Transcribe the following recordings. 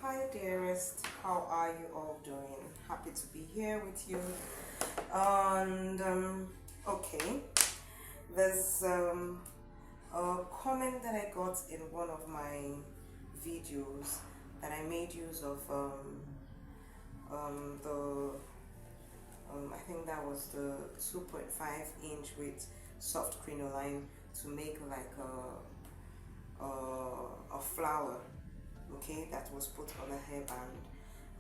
Hi dearest, how are you all doing? Happy to be here with you. And okay, there's a comment that I got in one of my videos that I made use of I think that was the 2.5 inch with soft crinoline to make like a flower, okay, that was put on a hairband.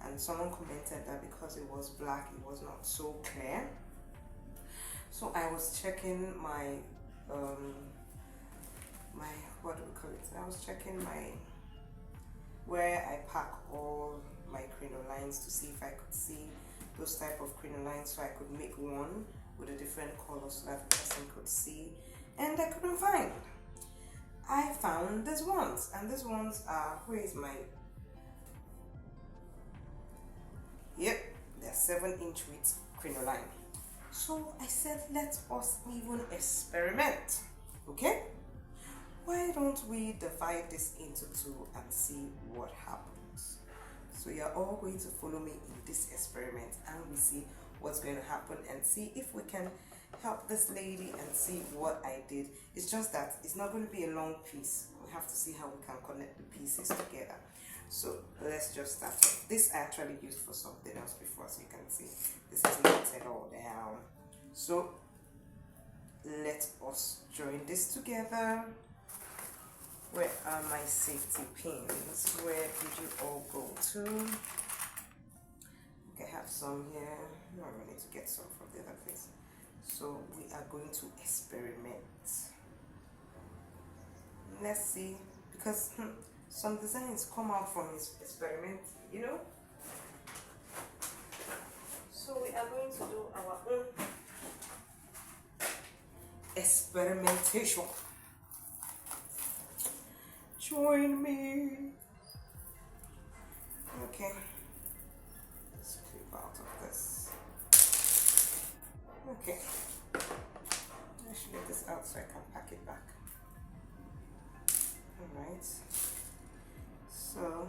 And someone commented that because it was black it was not so clear. So I was checking my what do we call it, I was checking my where I pack all my crinolines to see if I could see those type of crinolines, so I could make one with a different color so that the person could see, and I couldn't find. I found these ones, and these ones are, where is my, yep, they're 7-inch width crinoline. So I said, let us even experiment, okay? Why don't we divide this into two and see what happens? So you're all going to follow me in this experiment, and we see what's going to happen and see if we can help this lady and see what I did. It's just that it's not going to be a long piece. We have to see how we can connect the pieces together. So let's just start off. This I actually used for something else before, so you can see this is knotted all down. So let us join this together. Where are my safety pins? Where did you all go to? Okay, I have some here. No, I need to get some from the other place. So we are going to experiment. Let's see, because some designs come out from this experiment, you know. So we are going to do our own experimentation. Join me. Okay, let's clip out of this. Okay, I should get this out so I can pack it back. Alright, so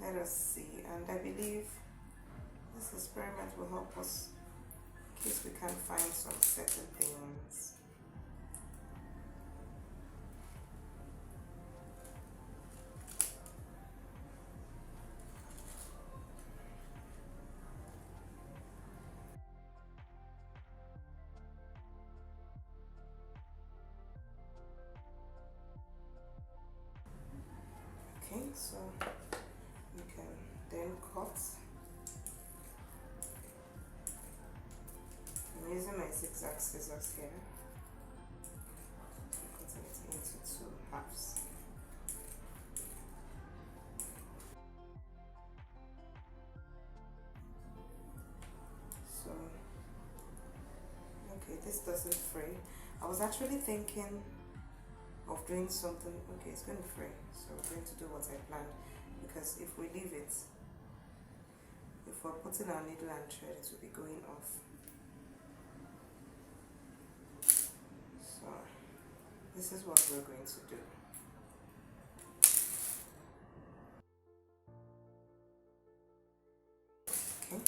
let us see, and I believe this experiment will help us in case we can find some certain things. Okay, so you can then cut. I'm using my zigzag scissors here, cutting it into two halves. So, okay, this doesn't fray. I was actually thinking of doing something. Okay, it's going to fray, so we're going to do what I planned, because if we leave it, if we're putting our needle and thread, it will be going off. So this is what we're going to do. Okay,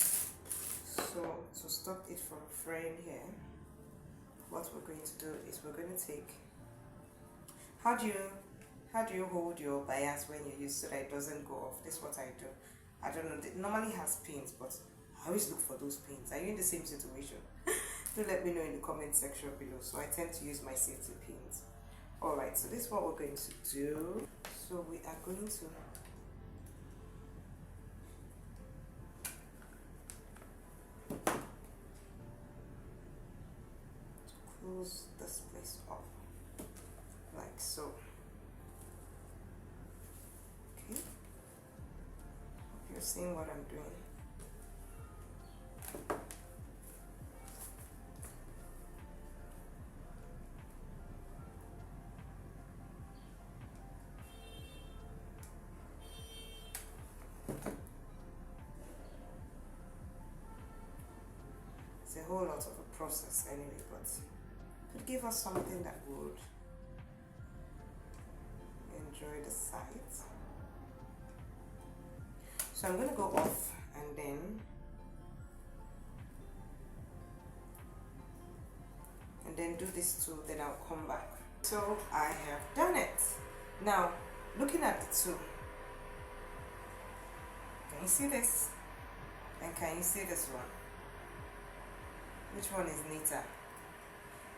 so to stop it from fraying here, what we're going to do is we're going to take, how do you hold your bias when you use so that it doesn't go off? This is what I do. I don't know, it normally has pins, but I always look for those pins. Are you in the same situation? Do let me know in the comment section below. So I tend to use my safety pins. Alright, so this is what we're going to do. So we are going to close this place up like so. Okay, hope you're seeing what I'm doing. It's a whole lot of a process anyway, but could give us something that would enjoy the sides. So I'm going to go off and then do this too, then I'll come back. So I have done it. Now looking at the two, can you see this? And can you see this one? Which one is neater?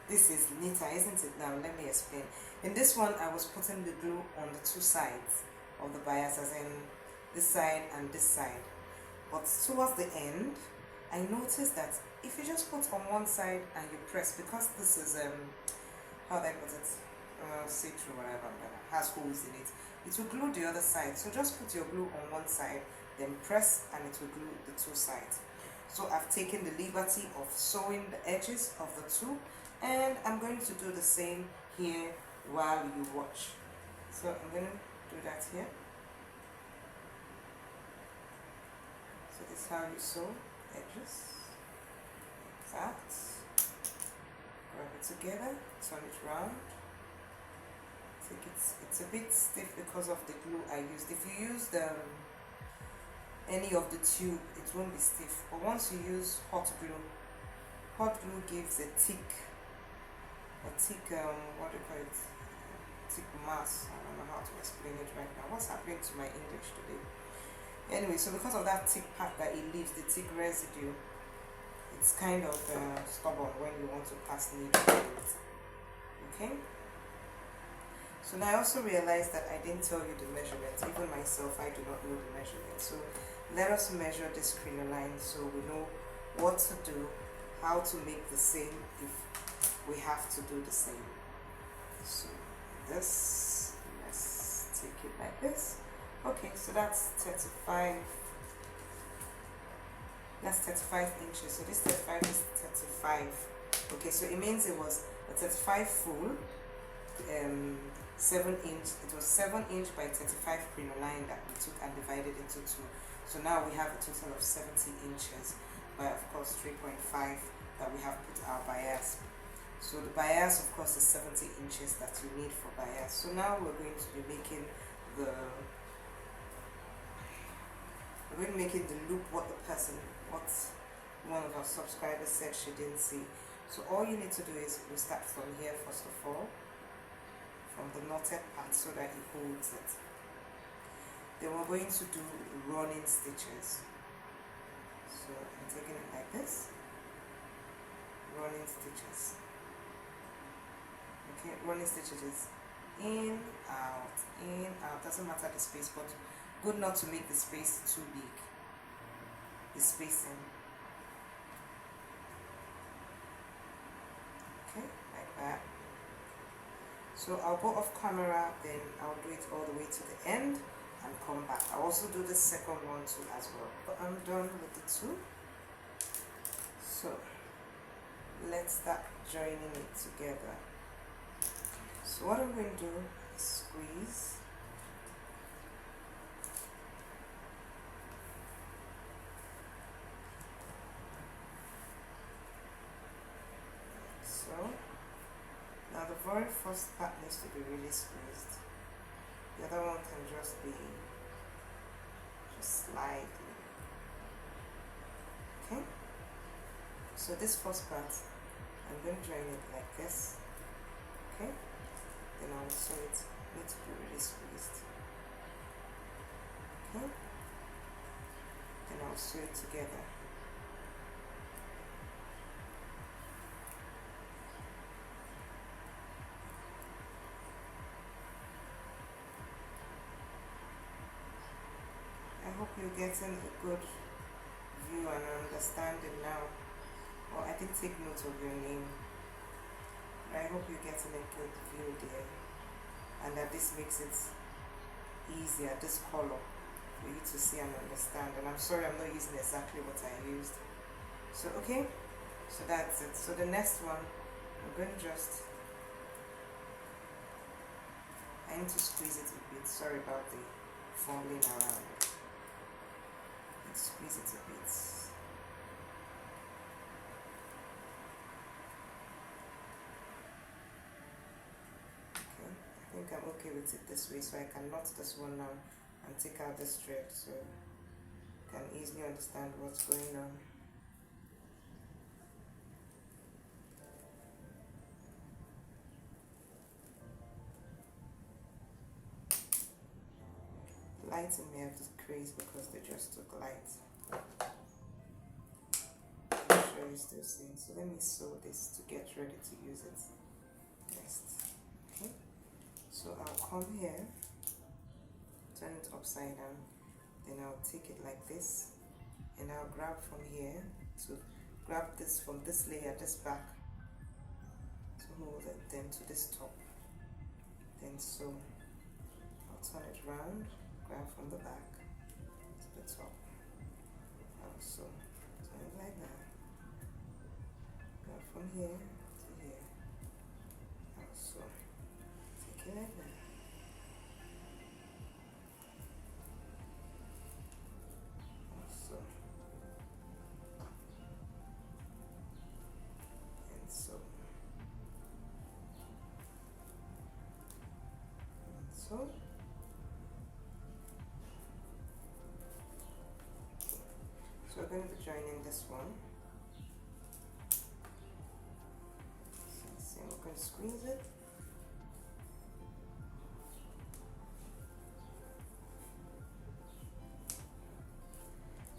This is neater, isn't it? Now let me explain. In this one, I was putting the glue on the two sides of the bias, as in this side and this side. But towards the end, I noticed that if you just put on one side and you press, because this is how do I put it? See through whatever, has holes in it. It will glue the other side. So just put your glue on one side, then press, and it will glue the two sides. So I've taken the liberty of sewing the edges of the two, and I'm going to do the same here while you watch. So I'm going to do that here. So this is how you sew edges. Like that. Rub it together, turn it round. It's a bit stiff because of the glue I used. If you use any of the tube, it won't be stiff. But once you use hot glue gives a thick what do you call it? Thick mass. I don't know how to explain it right now. What's happening to my English today? Anyway, so because of that thick part that it leaves, the thick residue, it's kind of stubborn when you want to pass needle through it. Okay. So now I also realized that I didn't tell you the measurements. Even myself, I do not know the measurements. So let us measure this crinoline so we know what to do, how to make the same if we have to do the same. So this, let's take it like this. Okay, so that's 35. That's 35 inches. So this 35 is 35. Okay, so it means it was a 35 full. 7 inch. It was 7 inch by 35 crinoline that we took and divided into two. So now we have a total of 70 inches by, of course, 3.5 that we have put our bias. So the bias, of course, is 70 inches that you need for bias. So now we're going to be making the loop what one of our subscribers said she didn't see. So all you need to do is we start from here first of all, from the knotted part so that it holds it. Then we're going to do running stitches. So I'm taking it like this. Running stitches. Okay, running stitches is in, out, doesn't matter the space, but good not to make the space too big. The spacing. Okay, like that. So I'll go off camera, then I'll do it all the way to the end and come back. I'll also do the second one too as well. But I'm done with the two. So let's start joining it together. So what I'm going to do is squeeze. So now the very first part needs to be really squeezed. The other one can just be slightly. Okay. So this first part, I'm going to join it like this. Okay. Then I'll sew it. Need to be really squeezed. Okay. Then I'll sew it together. I hope you're getting a good view and understanding now. Well, I didn't take note of your name, but I hope you're getting a good view there, and that this makes it easier, this color, for you to see and understand. And I'm sorry I'm not using exactly what I used. So okay, so that's it. So the next one, I'm going to just, I need to squeeze it a bit. Sorry about the fumbling around. Squeeze it a bit. Okay, I think I'm okay with it this way, so I can knot this one now and take out this thread so you can easily understand what's going on. Lights in may have decreased because they just took light. I'm sure you're still seeing. So let me sew this to get ready to use it next. Okay, so I'll come here, turn it upside down, then I'll take it like this, and I'll grab from here to grab this from this layer, this back, to hold it, then to this top, then sew. I'll turn it round, grab from the back to the top, I'll sew, turn it like that, grab from here to here, I'll sew, take it like that, I'll sew, and sew, and sew. So we're going to be joining this one. So we're going to squeeze it.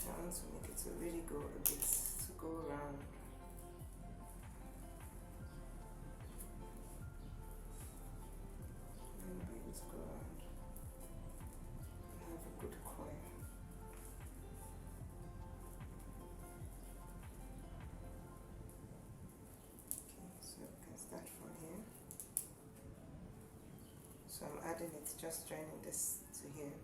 I want to make it to really go a bit, to go around. And be able to go around and have a good coil. So we can start from here. So I'm adding it, just joining this to here.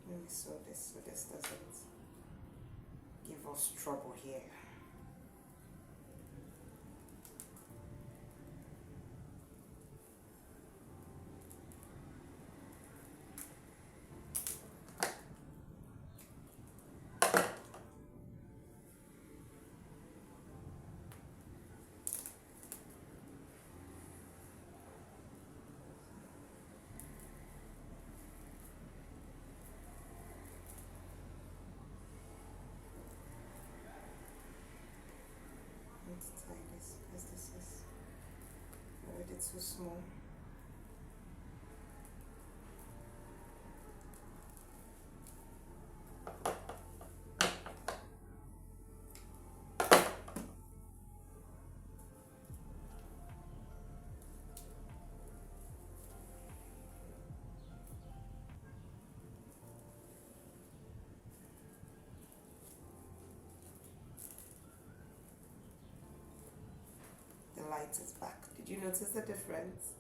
Let me sew this so this doesn't give us trouble here. Let's tie this because this is already too small. The light is back. Did you notice the difference?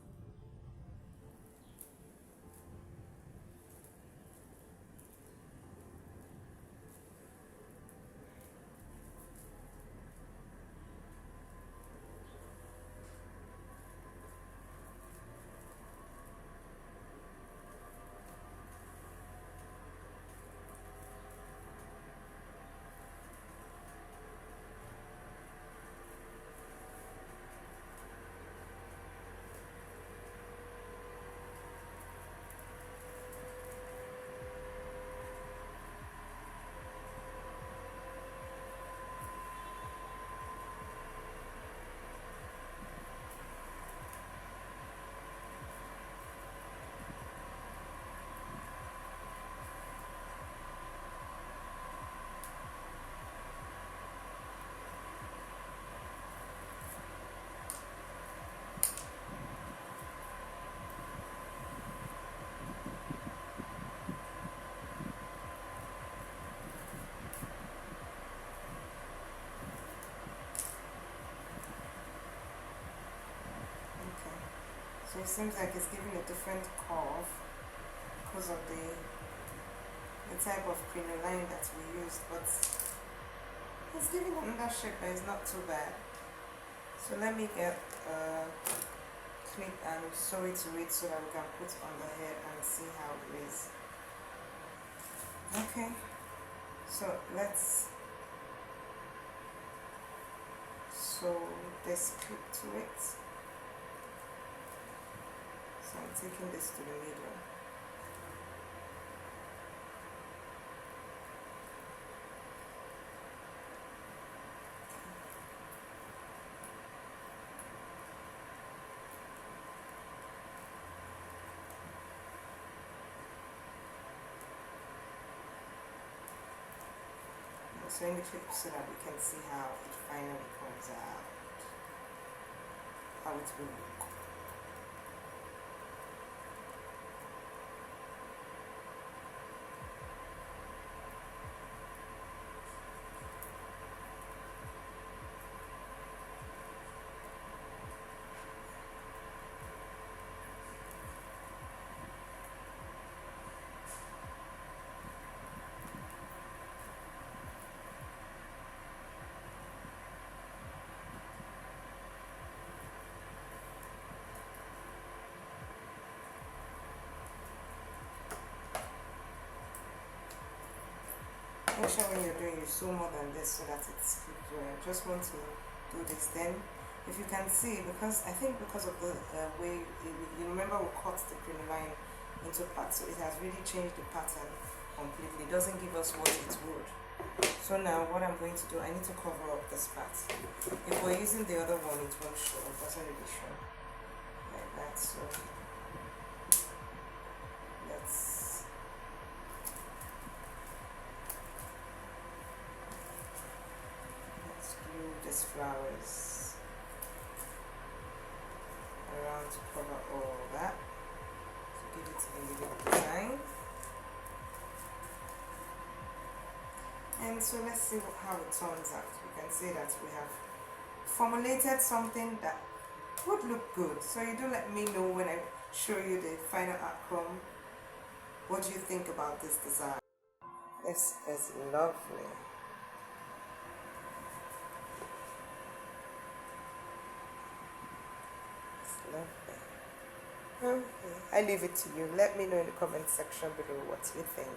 So it seems like it's giving a different curve because of the type of crinoline that we used, but it's giving another shape that is not too bad. So let me get a clip and sew it to it so that we can put on the head and see how it is. Okay, so let's sew this clip to it. So I'm taking this to the middle. So in the clip so that we can see how it finally comes out, how it will look. Make sure when you're doing, you sew more than this so that it's clipped well. I just want to do this. Then, if you can see, because I think because of the way, you remember we cut the crinoline into parts, so it has really changed the pattern completely. It doesn't give us what it would. So now what I'm going to do, I need to cover up this part. If we're using the other one, it won't show. It doesn't really show like that. So let's glue these flowers around to cover all that, to give it a little design. And so let's see how it turns out. You can see that we have formulated something that would look good. So you do let me know when I show you the final outcome. What do you think about this design? This is lovely. It's lovely. Okay, I leave it to you. Let me know in the comment section below what you think.